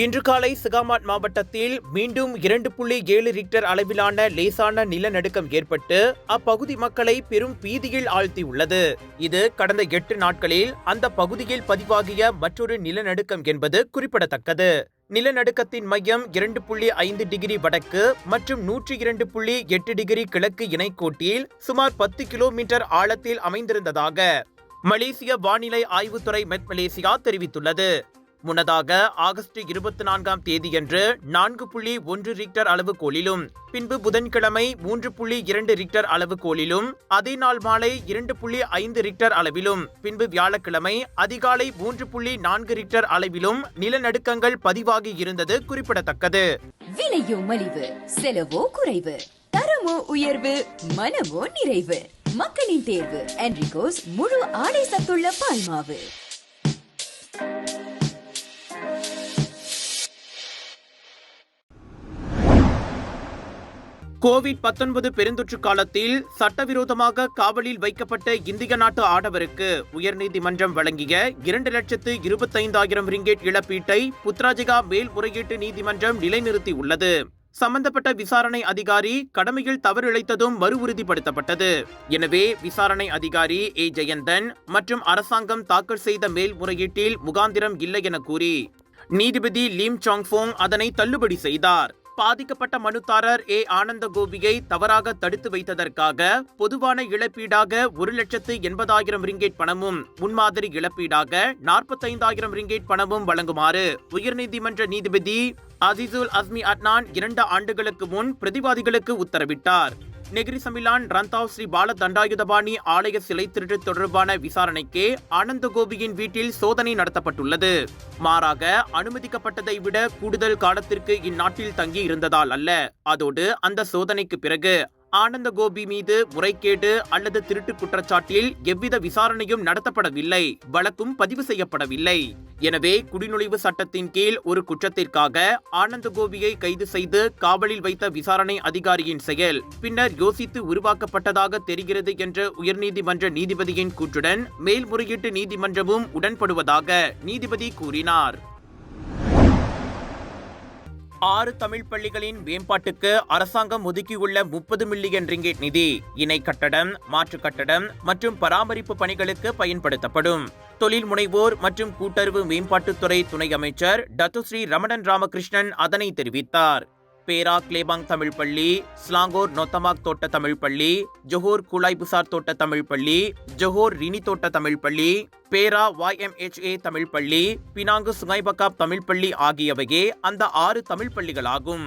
இன்று காலை சிகாமாட் மாவட்டத்தில் மீண்டும் 2.7 ரிக்டர் அளவிலான லேசான நிலநடுக்கம் ஏற்பட்டு அப்பகுதி மக்களை பெரும் பீதியில் ஆழ்த்தியுள்ளது. இது கடந்த 8 நாட்களில் அந்த பகுதியில் பதிவாகிய மற்றொரு நிலநடுக்கம் என்பது குறிப்பிடத்தக்கது. நிலநடுக்கத்தின் மையம் 2.5 டிகிரி வடக்கு மற்றும் 102.8 டிகிரி கிழக்கு இணைக்கோட்டில் சுமார் 10 கிலோமீட்டர் ஆழத்தில் அமைந்திருந்ததாக மலேசிய வானிலை ஆய்வுத்துறை மெட் மலேசியா தெரிவித்துள்ளது. முன்னதாக ஆகஸ்ட் 24ஆம் தேதியன்று 4.1 ரிக்டர் அளவுகோலிலும், பின்பு புதன்கிழமை 3.2 ரிக்டர் அளவுகோலிலும், அதே நாள் மாலை 2.5 ரிக்டர் அளவிலும், பின்பு வியாழக்கிழமை அதிகாலை 3.4 ரிக்டர் அளவிலும் நிலநடுக்கங்கள் பதிவாகி இருந்தது குறிப்பிடத்தக்கது. விலையோ மலிவு, செலவோ குறைவு, தரமோ உயர்வு, மனமோ நிறைவு. மக்களின் தேர்வு என்ரிகோஸ் முழு ஆடை சத்துள்ள பால்மாவு. கோவிட்-19 பெருந்தொற்று காலத்தில் சட்டவிரோதமாக காவலில் வைக்கப்பட்ட இந்திய நாட்டு ஆடவருக்கு உயர்நீதிமன்றம் வழங்கிய 2,25,000 ரிங்கெட் இழப்பீட்டை புத்ராஜயா மேல்முறையீட்டு நீதிமன்றம் நிலைநிறுத்தியுள்ளது. சம்பந்தப்பட்ட விசாரணை அதிகாரி கடமையில் தவறிழைத்ததும் மறு உறுதிப்படுத்தப்பட்டது. எனவே விசாரணை அதிகாரி ஏ ஜெயந்தன் மற்றும் அரசாங்கம் தாக்கல் செய்த மேல்முறையீட்டில் முகாந்திரம் இல்லை என கூறி நீதிபதி லீம் சாங்ஃபோங் அதனை தள்ளுபடி செய்தார். பாதிக்கப்பட்ட மனுதாரர் ஏ ஆனந்த கோபியை தவறாக தடுத்து வைத்ததற்காக பொதுவான இழப்பீடாக 1,80,000 ரிங்கெட் பணமும், முன்மாதிரி இழப்பீடாக 45,000 ரிங்கெட் பணமும் வழங்குமாறு உயர்நீதிமன்ற நீதிபதி அசிசுல் அஸ்மி அட்னான் 2 ஆண்டுகளுக்கு முன் பிரதிவாதிகளுக்கு உத்தரவிட்டார். நெகிரி சமிலான் ரந்தாவ் ஸ்ரீ பால தண்டாயுதபாணி ஆலய சிலை திருட்டு தொடர்பான விசாரணைக்கே ஆனந்த கோபியின் வீட்டில் சோதனை நடத்தப்பட்டுள்ளது. மாறாக அனுமதிக்கப்பட்டதை விட கூடுதல் காலத்திற்கு இந்நாட்டில் தங்கி இருந்ததால் அல்ல. அதோடு அந்த சோதனைக்கு பிறகு ஆனந்த கோபி மீது முறைகேடு அல்லது திருட்டு குற்றச்சாட்டில் எவ்வித விசாரணையும் நடத்தப்படவில்லை, வழக்கும் பதிவு செய்யப்படவில்லை. எனவே குடிநுழைவு சட்டத்தின் கீழ் ஒரு குற்றத்திற்காக ஆனந்த கோபியை கைது செய்து காவலில் வைத்த விசாரணை அதிகாரியின் செயல் பின்னர் யோசித்து உருவாக்கப்பட்டதாக தெரிகிறது என்ற உயர்நீதிமன்ற நீதிபதியின் கூற்றுடன் மேல்முறையீட்டு நீதிமன்றமும் உடன்படுவதாக நீதிபதி கூறினார். 6 தமிழ் பள்ளிகளின் மேம்பாட்டுக்கு அரசாங்கம் ஒதுக்கியுள்ள 30 மில்லியன் ரிங்கெட் நிதி இணை கட்டடம், மாற்று கட்டடம் மற்றும் பராமரிப்பு பணிகளுக்கு பயன்படுத்தப்படும். தொழில் முனைவோர் மற்றும் கூட்டுறவு மேம்பாட்டுத்துறை துணை அமைச்சர் டத்துஸ்ரீ ரமணன் ராமகிருஷ்ணன் அதனை தெரிவித்தார். பேரா கிளேபாங் தமிழ் பள்ளி, ஸ்லாங்கோர் நொத்தமாக் தோட்ட தமிழ் பள்ளி, ஜொஹோர் குலாய் புசார் தோட்ட தமிழ் பள்ளி, ஜொஹோர் ரினி தோட்ட தமிழ் பள்ளி, பேரா YMHA தமிழ் பள்ளி, பினாங்கு சுங்கைபக்காப் தமிழ் பள்ளி ஆகியவையே அந்த 6 தமிழ் பள்ளிகளாகும்.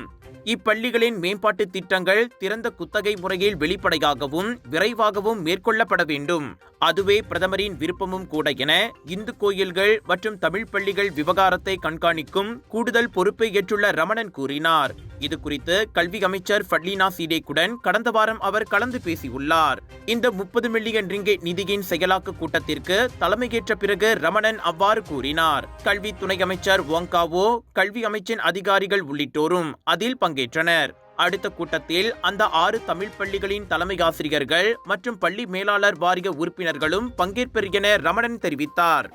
இப்பள்ளிகளின் மேம்பாட்டு திட்டங்கள் திறந்த குத்தகை முறையில் வெளிப்படையாகவும் விரைவாகவும் மேற்கொள்ளப்பட வேண்டும். அதுவே பிரதமரின் விருப்பமும் கூட என இந்து கோயில்கள் மற்றும் தமிழ் பள்ளிகள் விவகாரத்தை கண்காணிக்கும் கூடுதல் பொறுப்பை ஏற்றுள்ள ரமணன் கூறினார். இது குறித்து கல்வி அமைச்சர் ஃபட்லீனா சீடேக்குடன் கடந்த வாரம் அவர் கலந்து பேசியுள்ளார். இந்த 30 மில்லியன் ரிங்கெட் நிதியின் செயலாக்க கூட்டத்திற்கு தலைமையேற்ற பிறகு ரமணன் அவ்வாறு கூறினார். கல்வி துணை அமைச்சர் வாங்காவோ, கல்வி அமைச்சின் அதிகாரிகள் உள்ளிட்டோரும் அதில் பங்கேற்றனர். அடுத்த கூட்டத்தில் அந்த 6 தமிழ் பள்ளிகளின் தலைமை ஆசிரியர்கள் மற்றும் பள்ளி மேலாளர் வாரிய உறுப்பினர்களும் பங்கேற்பர் என ரமணன் தெரிவித்தார்.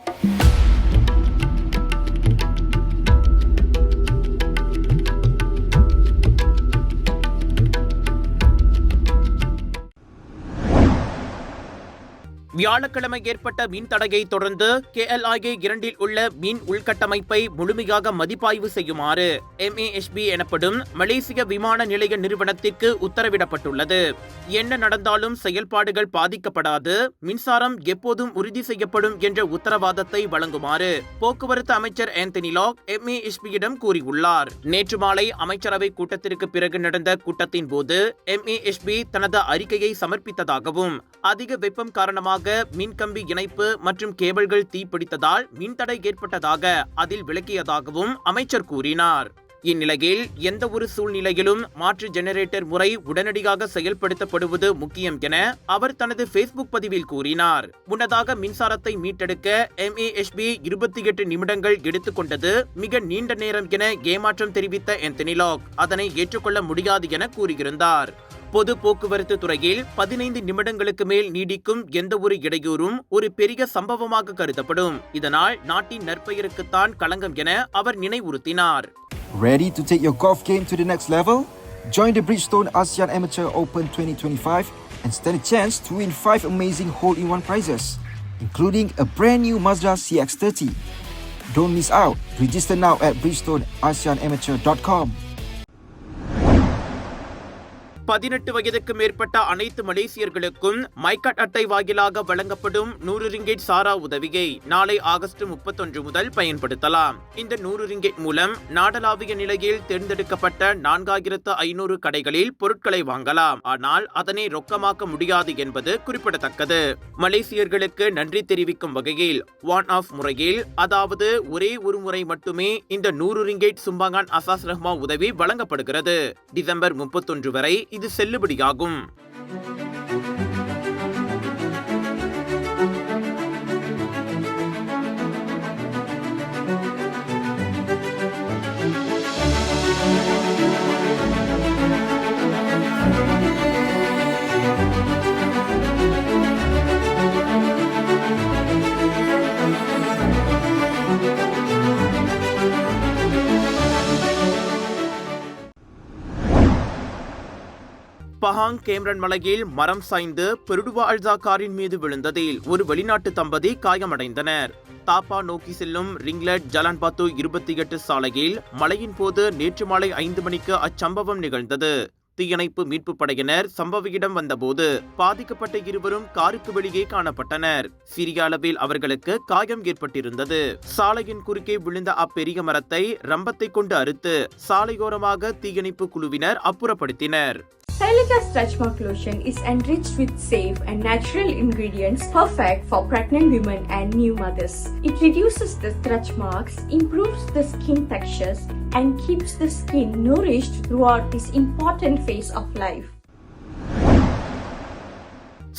வியாழக்கிழமை ஏற்பட்ட மின் தடையை தொடர்ந்து KLIA 2 உள்ள மின் உள்கட்டமைப்பை முழுமையாக மதிப்பாய்வு செய்யுமாறு MASB எனப்படும் மலேசிய விமான நிலைய நிறுவனத்திற்கு உத்தரவிடப்பட்டுள்ளது. என்ன நடந்தாலும் செயல்பாடுகள் பாதிக்கப்படாது, மின்சாரம் எப்போதும் உறுதி செய்யப்படும் என்ற உத்தரவாதத்தை வழங்குமாறு போக்குவரத்து அமைச்சர் ஆந்தனி லாக் MASB-யிடம் கூறியுள்ளார். நேற்று மாலை அமைச்சரவை கூட்டத்திற்கு பிறகு நடந்த கூட்டத்தின் போது MASB தனது அறிக்கையை சமர்ப்பித்ததாகவும், அதிக வெப்பம் காரணமாக மின்கம்பி இணைப்பு மற்றும் கேபிள்கள் தீப்பிடித்ததால் மின்தடை ஏற்பட்டதாக அதில் விளக்கியதாகவும் அமைச்சர் கூறினார். இந்நிலையில் எந்த ஒரு சூழ்நிலையிலும் மாற்று ஜெனரேட்டர் முறை உடனடியாக செயல்படுத்தப்படுவது முக்கியம் என அவர் தனது ஃபேஸ்புக் பதிவில் கூறினார். முன்னதாக மின்சாரத்தை மீட்டெடுக்க MASB 28 நிமிடங்கள் எடுத்துக்கொண்டது மிக நீண்ட நேரம் என ஏமாற்றம் தெரிவித்த ஆந்தனி லாக் அதனை ஏற்றுக்கொள்ள முடியாது என கூறியிருந்தார். பொது போக்குவரத்து துறையில் 15 நிமிடங்களுக்கு மேல் நீடிக்கும் எந்த ஒரு இடையூறும் ஒரு பெரிய சம்பவமாக கருதப்படும். இதனால் நாட்டின் நற்பெயருக்குத்தான் களங்கம் என அவர் நினைவுறுத்தினார். Ready to take your golf game to the next level? Join the Bridgestone ASEAN Amateur Open 2025 and stand a chance to win 5 amazing hole-in-one prizes, including a brand new Mazda CX-30. Don't miss out. Register now at bridgestoneasianamateur.com. 18 வயதுக்கு மேற்பட்ட அனைத்து மலேசியர்களுக்கும் my God அட்டை வாயிலாக வழங்கப்படும் 100 ringgit சாரா உதவியை நாளை August 31 முதல் பயன்படுத்தலாம். இந்த 100 ரிங்கெட் மூலம் நாடளாவிய நிலையில் தேர்ந்தெடுக்கப்பட்ட 4500 கடைகளில் பொருட்களை வாங்கலாம். ஆனால் அதனை ரொக்கமாக்க முடியாது என்பது குறிப்பிடத்தக்கது. மலேசியர்களுக்கு நன்றி தெரிவிக்கும் வகையில் ஒன் ஆஃப் முறையில், அதாவது ஒரே ஒரு முறை மட்டுமே இந்த 100 ரிங்கெட் சும்பாங்கான் அசாஸ் ரஹ்மா உதவி வழங்கப்படுகிறது. டிசம்பர் 31 வரை இது செல்லுபடியாகும். பஹாங் கேம்ரன் மலையில் மரம் சாய்ந்து பெருடுவா அல்சா காரின் மீது விழுந்ததில் ஒரு வெளிநாட்டு தம்பதி காயமடைந்தனர். தாப்பா நோக்கி செல்லும் ரிங்லட் ஜலான்பாத்து 28 சாலையில் மழையின் போது நேற்று மாலை 5 மணிக்கு அச்சம்பவம் நிகழ்ந்தது. தீயணைப்பு மீட்பு படையினர் சம்பவ இடம் வந்தபோது பாதிக்கப்பட்ட இருவரும் காருக்கு வெளியே காணப்பட்டனர். சிறிய அளவில் அவர்களுக்கு காயம் ஏற்பட்டிருந்தது. சாலையின் குறுக்கே விழுந்த அப்பெரிய மரத்தை ரம்பத்தை கொண்டு அறுத்து சாலையோரமாக தீயணைப்பு குழுவினர் அப்புறப்படுத்தினர். Stylica Stretch Mark Lotion is enriched with safe and natural ingredients perfect for pregnant women and new mothers. It reduces the stretch marks, improves the skin textures, and keeps the skin nourished throughout this important phase of life.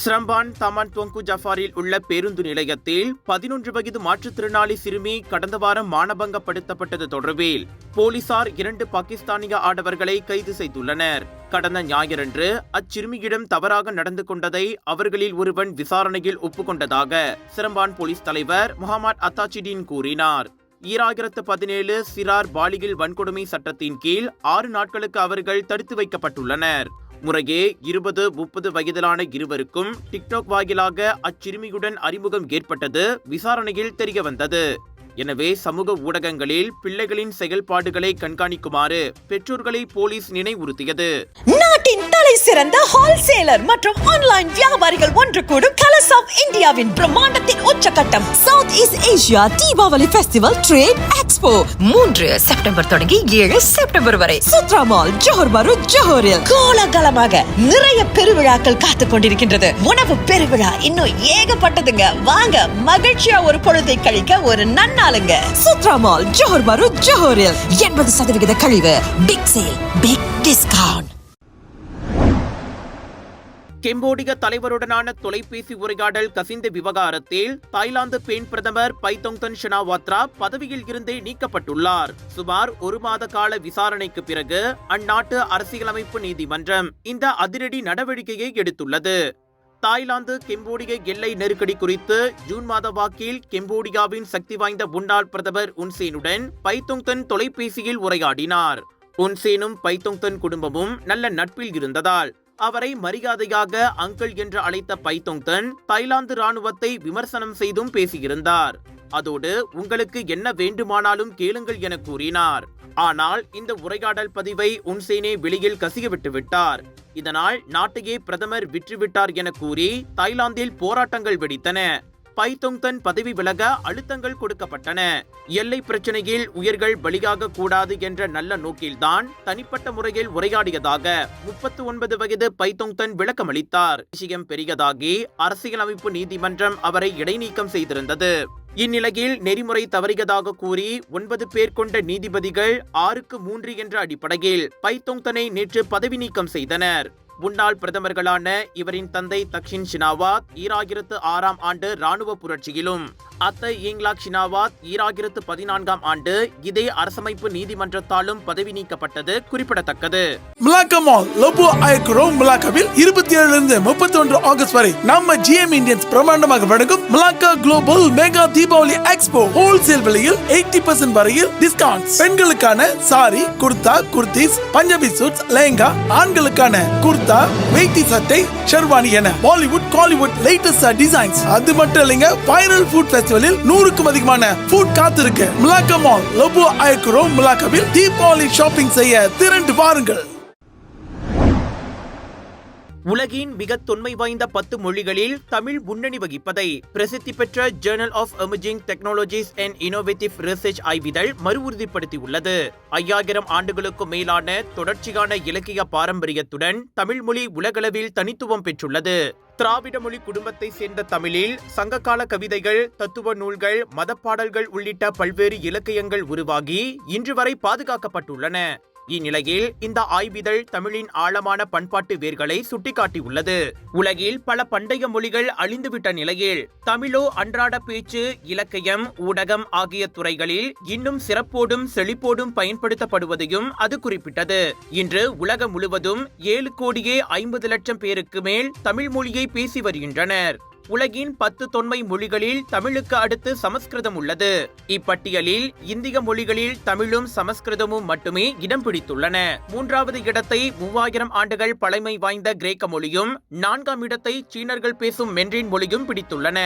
Seremban தமான் துவங்கு ஜஃபாரில் உள்ள பேருந்து நிலையத்தில் 11 வயது மாற்றுத்திறனாளி சிறுமி கடந்த வாரம் மானபங்கப்படுத்தப்பட்டது தொடர்பில் போலீசார் 2 பாகிஸ்தானிய ஆடவர்களை கைது செய்துள்ளனர். கடந்த ஞாயிறன்று அச்சிறுமியிடம் தவறாக நடந்து கொண்டதை அவர்களில் ஒருவன் விசாரணையில் ஒப்புக்கொண்டதாக சிரம்பான் போலீஸ் தலைவர் முகமது அத்தாச்சிடீன் கூறினார். 2017 சிறார் பாலியல் வன்கொடுமை சட்டத்தின் கீழ் 6 நாட்களுக்கு அவர்கள் தடுத்து வைக்கப்பட்டுள்ளனர். முறையே 20-30 வயதிலான இருவருக்கும் டிக்டாக் வாயிலாக அச்சிறுமியுடன் அறிமுகம் ஏற்பட்டது விசாரணையில் தெரியவந்தது. எனவே சமூக ஊடகங்களில் பிள்ளைகளின் செயல்பாடுகளை கண்காணிக்குமாறு பெற்றோர்களை போலீஸ் நினைவுறுத்தியது. நாட்டின் தலை சிறந்த ஹோல்சேலர் மற்றும் ஆன்லைன் வியாபாரிகள் ஒன்று கூடும் கலர்ஸ் ஆஃப் இந்தியாவின் பிரம்மாண்டத்தின் உச்சகட்டம் south east Asia Deepavali festival trade expo 3 September தொடங்கி 7 செப்டம்பர் வரை சுத்ரா மால் ஜோஹர் பாரு ஜோஹரில் கோலாகலமாக நிறைய பெருவிழாக்கள் காத்துக் கொண்டிருக்கின்றது. உணவு பெருவிழா இன்னும் ஏகப்பட்டதுங்க. வாங்க மகிழ்ச்சியா ஒரு பொழுதை கழிக்க ஒரு நன்னாளுங்க. சுத்ரா மால் ஜோஹர் பாரு ஜோஹரில் 80% கழிவு. Big sale, big discount. கம்போடிய தலைவருடனான தொலைபேசி உரையாடல் கசிந்த விவகாரத்தில் தாய்லாந்து பெண் பிரதமர் பைத்தோங்தன் ஷனாவாத்ரா பதவியில் இருந்தே நீக்கப்பட்டுள்ளார். சுமார் 1 மாத கால விசாரணைக்கு பிறகு அந்நாட்டு அரசியலமைப்பு நீதிமன்றம் இந்த அதிரடி நடவடிக்கையை எடுத்துள்ளது. தாய்லாந்து கம்போடிய எல்லை நெருக்கடி குறித்து ஜூன் மாத வாக்கில் கம்போடியாவின் சக்தி வாய்ந்த முன்னாள் பிரதமர் உன்சேனுடன் பைத்தோங்தன் தொலைபேசியில் உரையாடினார். உன்சேனும் பைத்தோங்தன் குடும்பமும் நல்ல நட்பில் இருந்ததால் அவரை மரியாதையாக அங்கிள் என்று அழைத்த பைத்தோங்தன் தாய்லாந்து ராணுவத்தை விமர்சனம் செய்தும் பேசியிருந்தார். அதோடு உங்களுக்கு என்ன வேண்டுமானாலும் கேளுங்கள் என கூறினார். ஆனால் இந்த உரையாடல் பதிவை உன்சேனே வெளியில் கசியவிட்டு விட்டார். இதனால் நாட்டையே பிரதமர் விற்றுவிட்டார் என கூறி தாய்லாந்தில் போராட்டங்கள் வெடித்தன. பைத்தோங்தன் பதவி விலக அழுத்தங்கள் கொடுக்கப்பட்டன. எல்லை பிரச்சனையில் உயிர்கள் பலியாக கூடாது என்ற நல்ல நோக்கில்தான் தனிப்பட்ட முறையில் உரையாடியதாக 39 வயது பைத்தோங்தன் விளக்கமளித்தார். விஷயம் பெரியதாகி அரசியலமைப்பு நீதிமன்றம் அவரை இடைநீக்கம் செய்திருந்தது. இந்நிலையில் நெறிமுறை தவறியதாக கூறி 9 பேர் கொண்ட நீதிபதிகள் 6-3 என்ற அடிப்படையில் பைத்தோங்தனை நேற்று பதவி நீக்கம் செய்தனர். முன்னாள் பிரதமர்களான இவரின் தந்தை தக்ஷின் ஷினாவாத் 2006ஆம் ஆண்டு ராணுவ புரட்சியிலும் அத்தை ஈங்லாக் ஷினாவாத் 2014ஆம் ஆண்டு இதே அரசமைப்பு நீதிமன்றத்தாலும் பதவி நீக்கப்பட்டது குறிப்பிடத்தக்கது. மலாக்கா மால் லோபோ ஐக்ரோ மலாக்காவில் 27 இருந்து 31 ஆகஸ்ட் வரை நம்ம GM இந்தியன்ஸ் பிரமாண்டமாக வழங்கும் Malacca global mega Deepavali expo wholesale விலையில் 80% வரையில் டிஸ்கவுண்ட்ஸ். பெண்களுக்கான சாரி, குர்தா, குர்தீஸ், பஞ்சாபி சூட்ஸ், லெஹங்கா, ஆண்களுக்கான குர்தா, வேட்டி சட்டை, ஷெர்வானி என பாலிவுட் காலிவுட் லேட்டஸ்ட் டிசைன்ஸ். அது மட்டும் இல்லைங்க, வைரல் ஃபுட் ஃபெஸ்டிவலில் 100க்கும் அதிகமான ஃபுட் காத்திருக்கு. மலாக்கா மால் லோபோ ஐக்ரோ மலாக்காவில் தீபாவளி ஷாப்பிங் செய்ய திரண்டு வாருங்கள். உலகின் மிக தொன்மை வாய்ந்த 10 மொழிகளில் தமிழ் முன்னணி வகிப்பதை பிரசித்தி பெற்ற journal of emerging technologies and innovative research ஆய்விதழ் மறுஉறுதிப்படுத்தியுள்ளது. 5000 ஆண்டுகளுக்கும் மேலான தொடர்ச்சியான இலக்கிய பாரம்பரியத்துடன் தமிழ் மொழி உலகளவில் தனித்துவம் பெற்றுள்ளது. திராவிட மொழி குடும்பத்தை சேர்ந்த தமிழில் சங்ககால கவிதைகள், தத்துவ நூல்கள், மதப்பாடல்கள் உள்ளிட்ட பல்வேறு இலக்கியங்கள் உருவாகி இன்று வரை பாதுகாக்கப்பட்டுள்ளன. இந்நிலையில் இந்த ஆய்விதழ் தமிழின் ஆழமான பண்பாட்டு வேர்களை சுட்டிக்காட்டியுள்ளது. உலகில் பல பண்டைய மொழிகள் அழிந்துவிட்ட நிலையில் தமிழோ அன்றாட பேச்சு, இலக்கியம், ஊடகம் ஆகிய துறைகளில் இன்னும் சிறப்போடும் செழிப்போடும் பயன்படுத்தப்படுவதையும் அது குறிப்பிட்டது. இன்று உலகம் முழுவதும் 7,50,00,000 பேருக்கு மேல் தமிழ் மொழியை பேசி வருகின்றனர். உலகின் 10 தொன்மை மொழிகளில் தமிழுக்கு அடுத்து சமஸ்கிருதம் உள்ளது. இப்பட்டியலில் இந்திய மொழிகளில் தமிழும் சமஸ்கிருதமும் மட்டுமே இடம் பிடித்துள்ளன. 3வது இடத்தை 3000 ஆண்டுகள் பழமை வாய்ந்த கிரேக்க மொழியும் 4ஆம் இடத்தை சீனர்கள் பேசும் மென்றின் மொழியும் பிடித்துள்ளன.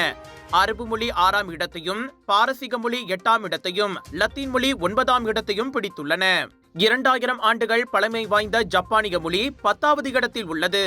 அரபு மொழி 6ஆம் இடத்தையும், பாரசீக மொழி 8ஆம் இடத்தையும், லத்தீன் மொழி 9ஆம் இடத்தையும் பிடித்துள்ளன. 2000 ஆண்டுகள் பழமை வாய்ந்த ஜப்பானிய மொழி 10வது இடத்தில் உள்ளது.